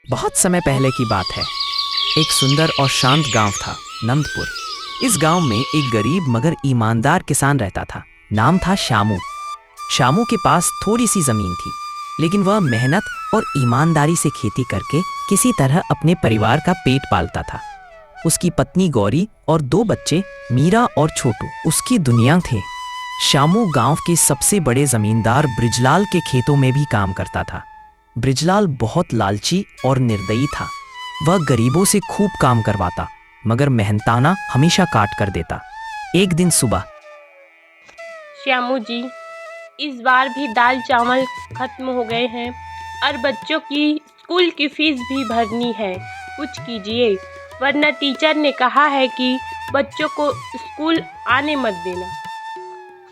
बहुत समय पहले की बात है। एक सुंदर और शांत गांव था, नंदपुर। इस गांव में एक गरीब मगर ईमानदार किसान रहता था। नाम था श्यामू। श्यामू के पास थोड़ी सी जमीन थी, लेकिन वह मेहनत और ईमानदारी से खेती करके किसी तरह अपने परिवार का पेट पालता था। उसकी पत्नी गौरी और 2 बच्चे, मीरा और छोटू, उसकी दुनिया थे। श्यामू गांव के सबसे बड़े जमींदार ब्रिजलाल के खेतों में भी काम करता था। ब्रिजलाल बहुत लालची और निर्दयी था। वह गरीबों से खूब काम करवाता, मगर मेहनताना हमेशा काट कर देता। एक दिन सुबह, श्यामू जी, इस बार भी दाल चावल खत्म हो गए हैं और बच्चों की स्कूल की फीस भी भरनी है। कुछ कीजिए, वरना टीचर ने कहा है कि बच्चों को स्कूल आने मत देना।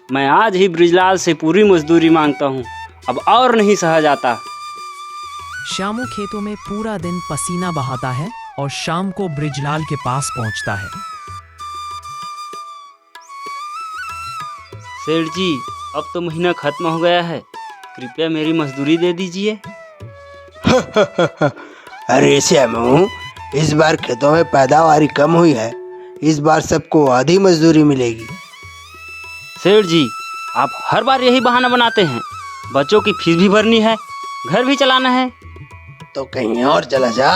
मैं आज ही ब्रिजलाल से पूरी मजदूरी मांगता हूँ। अब और नहीं सहा जाता। श्यामू खेतों में पूरा दिन पसीना बहाता है और शाम को ब्रिजलाल के पास पहुंचता है। सेठ जी, अब तो महीना खत्म हो गया है, कृपया मेरी मजदूरी दे दीजिए। अरे श्यामू, इस बार खेतों में पैदावारी कम हुई है। इस बार सबको आधी मजदूरी मिलेगी। सेठ जी, आप हर बार यही बहाना बनाते हैं। बच्चों की फीस भी भरनी है, घर भी चलाना है। तो कहीं और चला जा,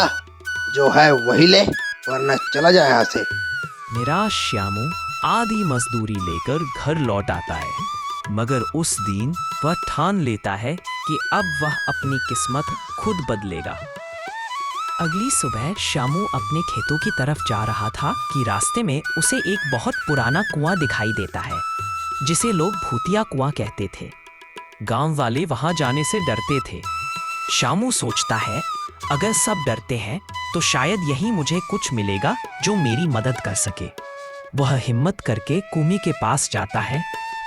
जो है वही ले, वरना चला जा यहाँ से। निराश श्यामू आधी मजदूरी लेकर घर लौट आता है, मगर उस दिन वह ठान लेता है कि अब वह अपनी किस्मत खुद बदलेगा। अगली सुबह श्यामू अपने खेतों की तरफ जा रहा था कि रास्ते में उसे एक बहुत पुराना कुआं दिखाई देता है, जिसे लोग भूतिया कुआं कहते थे। गांव वाले वहां जाने से डरते थे। श्यामू सोचता है, अगर सब डरते हैं तो शायद यहीं मुझे कुछ मिलेगा जो मेरी मदद कर सके। वह हिम्मत करके कुएं के पास जाता है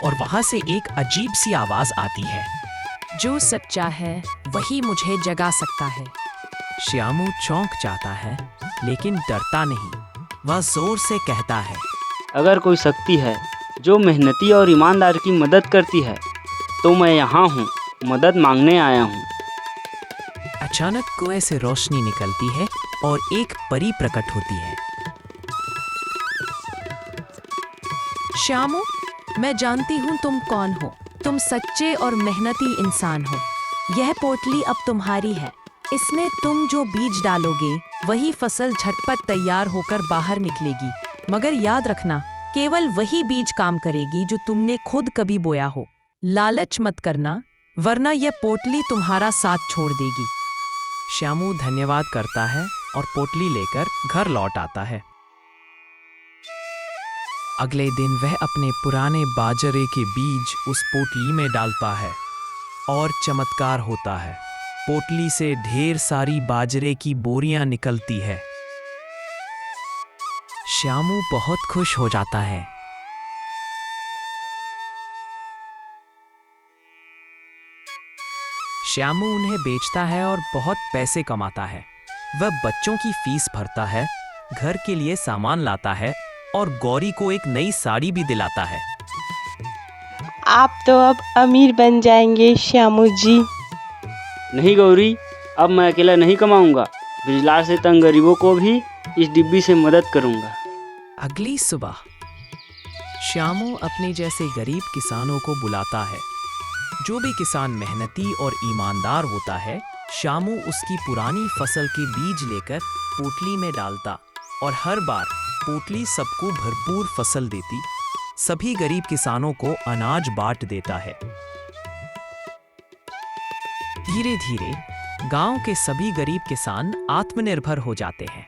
और वहां से एक अजीब सी आवाज आती है, जो सच्चा है वही मुझे जगा सकता है। श्यामू चौंक जाता है, लेकिन डरता नहीं। वह जोर से कहता है, अगर कोई शक्ति है जो मेहनती और ईमानदार की मदद करती है, तो मैं यहाँ हूँ, मदद मांगने आया हूँ। अचानक कुएं से रोशनी निकलती है और एक परी प्रकट होती है। श्यामू, मैं जानती हूँ तुम कौन हो। तुम सच्चे और मेहनती इंसान हो। यह पोटली अब तुम्हारी है। इसमें तुम जो बीज डालोगे वही फसल झटपट तैयार होकर बाहर निकलेगी। मगर याद रखना, केवल वही बीज काम करेगी जो तुमने खुद कभी बोया हो। लालच मत करना, वरना यह पोटली तुम्हारा साथ छोड़ देगी। श्यामू धन्यवाद करता है और पोटली लेकर घर लौट आता है। अगले दिन वह अपने पुराने बाजरे के बीज उस पोटली में डालता है और चमत्कार होता है। पोटली से ढेर सारी बाजरे की बोरियां निकलती है। श्यामू बहुत खुश हो जाता है। श्यामू उन्हें बेचता है और बहुत पैसे कमाता है। वह बच्चों की फीस भरता है, घर के लिए सामान लाता है और गौरी को एक नई साड़ी भी दिलाता है। आप तो अब अमीर बन जाएंगे श्यामू जी। नहीं गौरी, अब मैं अकेला नहीं कमाऊंगा। ब्रिजलाल से तंग गरीबों को भी इस डिब्बी से मदद करूंगा। अगली सुबह श्यामू अपने जैसे गरीब किसानों को बुलाता है। जो भी किसान मेहनती और ईमानदार होता है, श्यामू उसकी पुरानी फसल के बीज लेकर पोटली में डालता और हर बार पोटली सबको भरपूर फसल देती। सभी गरीब किसानों को अनाज बांट देता है। धीरे धीरे गांव के सभी गरीब किसान आत्मनिर्भर हो जाते हैं।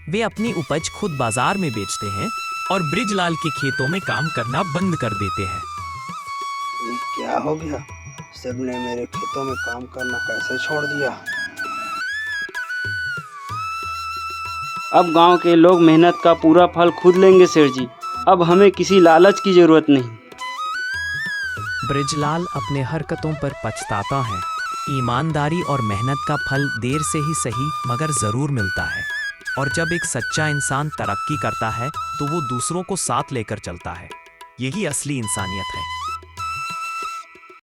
वे अपनी उपज खुद बाजार में बेचते हैं और ब्रिजलाल के खेतों में काम करना बंद कर देते हैं। ये क्या हो गया? सबने मेरे खेतों में काम करना कैसे छोड़ दिया? अब गांव के लोग मेहनत का पूरा फल खुद लेंगे सेठ जी। अब हमें किसी लालच की जरूरत नहीं। ब्रिजलाल अपने हरकतों पर पछताता है। ईमानदारी और मेहनत का फल देर से ही सही मगर जरूर मिलता है। और जब एक सच्चा इंसान तरक्की करता है तो वो दूसरों को साथ लेकर चलता है। यही असली इंसानियत है।